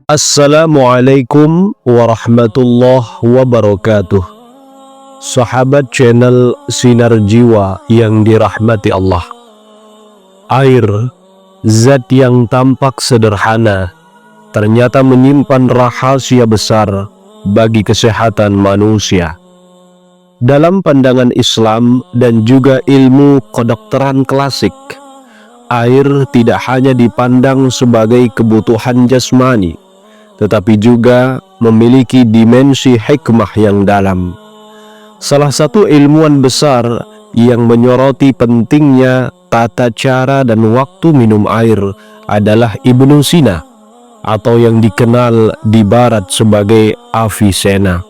Assalamualaikum warahmatullahi wabarakatuh. Sahabat channel Sinar Jiwa yang dirahmati Allah. Air, zat yang tampak sederhana, ternyata menyimpan rahasia besar bagi kesehatan manusia. Dalam pandangan Islam dan juga ilmu kedokteran klasik, air tidak hanya dipandang sebagai kebutuhan jasmani, tetapi juga memiliki dimensi hikmah yang dalam. Salah satu ilmuwan besar yang menyoroti pentingnya tata cara dan waktu minum air adalah Ibnu Sina, atau yang dikenal di barat sebagai Avicenna.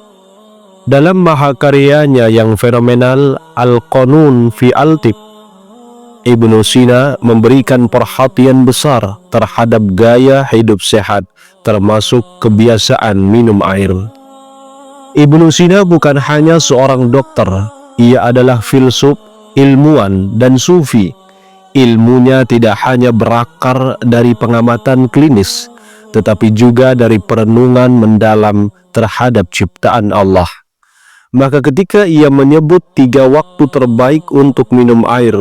Dalam mahakaryanya yang fenomenal Al-Qanun fi Al-Tib, Ibnu Sina memberikan perhatian besar terhadap gaya hidup sehat, termasuk kebiasaan minum air. Ibnu Sina bukan hanya seorang dokter, ia adalah filsuf, ilmuwan, dan sufi. Ilmunya tidak hanya berakar dari pengamatan klinis, tetapi juga dari perenungan mendalam terhadap ciptaan Allah. Maka ketika ia menyebut 3 waktu terbaik untuk minum air,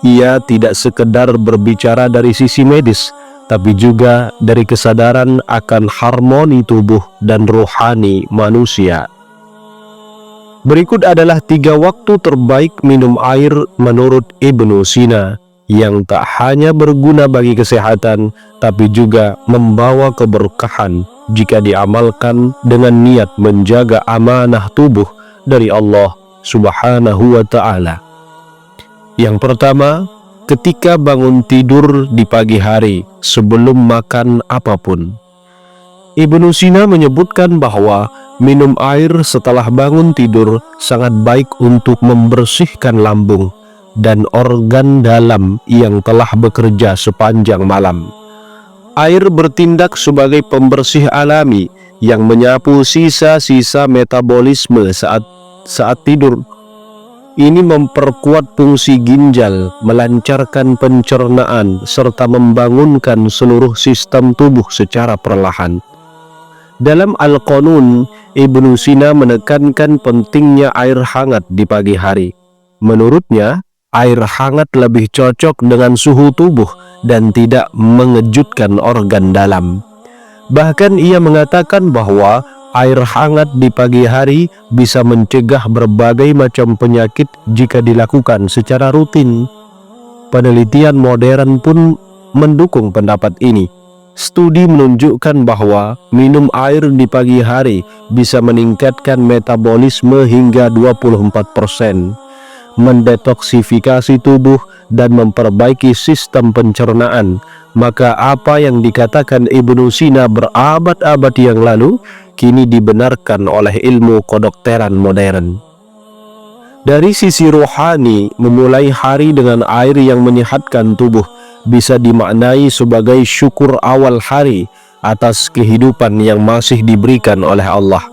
ia tidak sekedar berbicara dari sisi medis, tapi juga dari kesadaran akan harmoni tubuh dan rohani manusia. Berikut adalah 3 waktu terbaik minum air menurut Ibnu Sina, yang tak hanya berguna bagi kesehatan, tapi juga membawa keberkahan jika diamalkan dengan niat menjaga amanah tubuh dari Allah Subhanahu wa Ta'ala. Yang pertama, ketika bangun tidur di pagi hari sebelum makan apapun. Ibnu Sina menyebutkan bahwa minum air setelah bangun tidur sangat baik untuk membersihkan lambung dan organ dalam yang telah bekerja sepanjang malam. Air bertindak sebagai pembersih alami yang menyapu sisa-sisa metabolisme saat tidur. Ini memperkuat fungsi ginjal, melancarkan pencernaan, serta membangunkan seluruh sistem tubuh secara perlahan. Dalam Al-Qanun, Ibnu Sina menekankan pentingnya air hangat di pagi hari. Menurutnya, air hangat lebih cocok dengan suhu tubuh dan tidak mengejutkan organ dalam. Bahkan ia mengatakan bahwa air hangat di pagi hari bisa mencegah berbagai macam penyakit jika dilakukan secara rutin. Penelitian modern pun mendukung pendapat ini. Studi menunjukkan bahwa minum air di pagi hari bisa meningkatkan metabolisme hingga 24%, mendetoksifikasi tubuh, dan memperbaiki sistem pencernaan. Maka apa yang dikatakan Ibnu Sina berabad-abad yang lalu kini dibenarkan oleh ilmu kedokteran modern. Dari sisi rohani, memulai hari dengan air yang menyehatkan tubuh bisa dimaknai sebagai syukur awal hari atas kehidupan yang masih diberikan oleh Allah.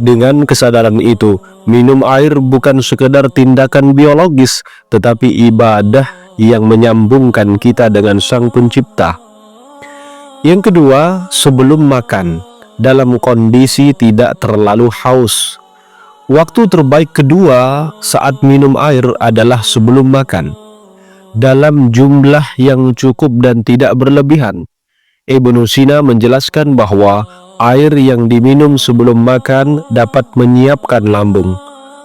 Dengan kesadaran itu, minum air bukan sekedar tindakan biologis, tetapi ibadah yang menyambungkan kita dengan Sang Pencipta. Yang kedua, sebelum makan, dalam kondisi tidak terlalu haus. Waktu terbaik kedua saat minum air adalah sebelum makan, dalam jumlah yang cukup dan tidak berlebihan. Ibnu Sina menjelaskan bahwa air yang diminum sebelum makan dapat menyiapkan lambung,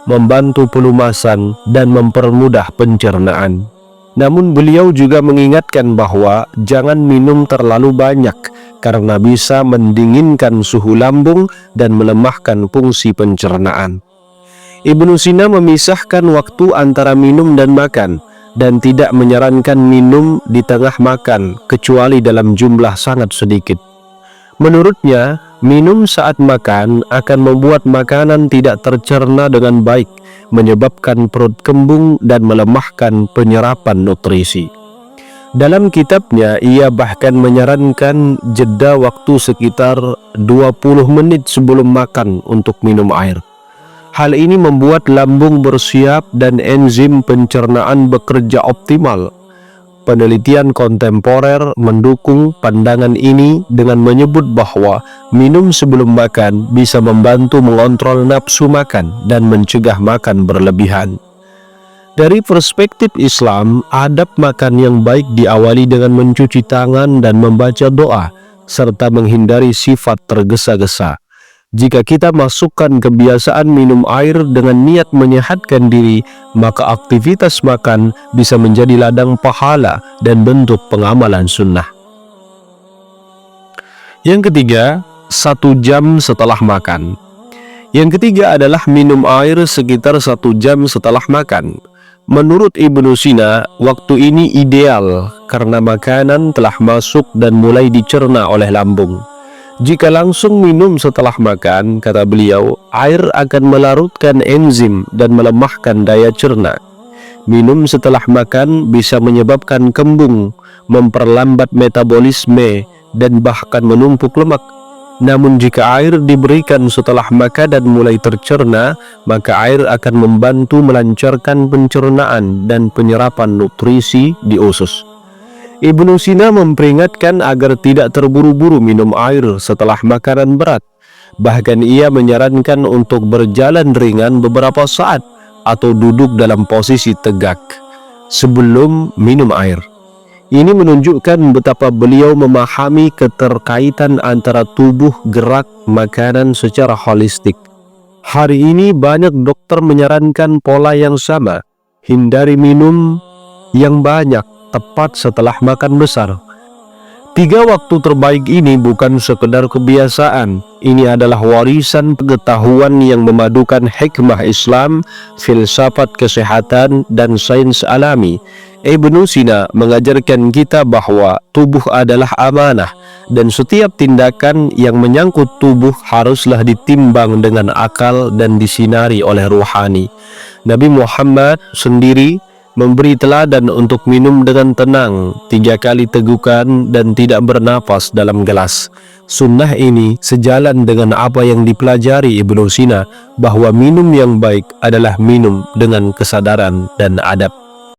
membantu pelumasan, dan mempermudah pencernaan. Namun beliau juga mengingatkan bahwa jangan minum terlalu banyak karena bisa mendinginkan suhu lambung dan melemahkan fungsi pencernaan. Ibnu Sina memisahkan waktu antara minum dan makan, dan tidak menyarankan minum di tengah makan kecuali dalam jumlah sangat sedikit. Menurutnya, minum saat makan akan membuat makanan tidak tercerna dengan baik, menyebabkan perut kembung dan melemahkan penyerapan nutrisi. Dalam kitabnya, ia bahkan menyarankan jeda waktu sekitar 20 menit sebelum makan untuk minum air. Hal ini membuat lambung bersiap dan enzim pencernaan bekerja optimal. Penelitian kontemporer mendukung pandangan ini dengan menyebut bahwa minum sebelum makan bisa membantu mengontrol nafsu makan dan mencegah makan berlebihan. Dari perspektif Islam, adab makan yang baik diawali dengan mencuci tangan dan membaca doa, serta menghindari sifat tergesa-gesa. Jika kita masukkan kebiasaan minum air dengan niat menyehatkan diri, maka aktivitas makan bisa menjadi ladang pahala dan bentuk pengamalan sunnah. Yang ketiga, 1 jam setelah makan. Yang ketiga adalah minum air sekitar 1 jam setelah makan. Menurut Ibnu Sina, waktu ini ideal karena makanan telah masuk dan mulai dicerna oleh lambung. Jika langsung minum setelah makan, kata beliau, air akan melarutkan enzim dan melemahkan daya cerna. Minum setelah makan bisa menyebabkan kembung, memperlambat metabolisme, dan bahkan menumpuk lemak. Namun jika air diberikan setelah makan dan mulai tercerna, maka air akan membantu melancarkan pencernaan dan penyerapan nutrisi di usus. Ibnu Sina memperingatkan agar tidak terburu-buru minum air setelah makanan berat. Bahkan ia menyarankan untuk berjalan ringan beberapa saat atau duduk dalam posisi tegak sebelum minum air. Ini menunjukkan betapa beliau memahami keterkaitan antara tubuh, gerak, makanan secara holistik. Hari ini banyak dokter menyarankan pola yang sama. Hindari minum yang banyak tepat setelah makan besar. 3 waktu terbaik ini bukan sekedar kebiasaan. Ini adalah warisan pengetahuan yang memadukan hikmah Islam, filsafat kesehatan, dan sains alami. Ibnu Sina mengajarkan kita bahwa tubuh adalah amanah dan setiap tindakan yang menyangkut tubuh haruslah ditimbang dengan akal dan disinari oleh ruhani. Nabi Muhammad sendiri memberi teladan untuk minum dengan tenang, 3 kali tegukan dan tidak bernafas dalam gelas. Sunnah ini sejalan dengan apa yang dipelajari Ibnu Sina, bahwa minum yang baik adalah minum dengan kesadaran dan adab.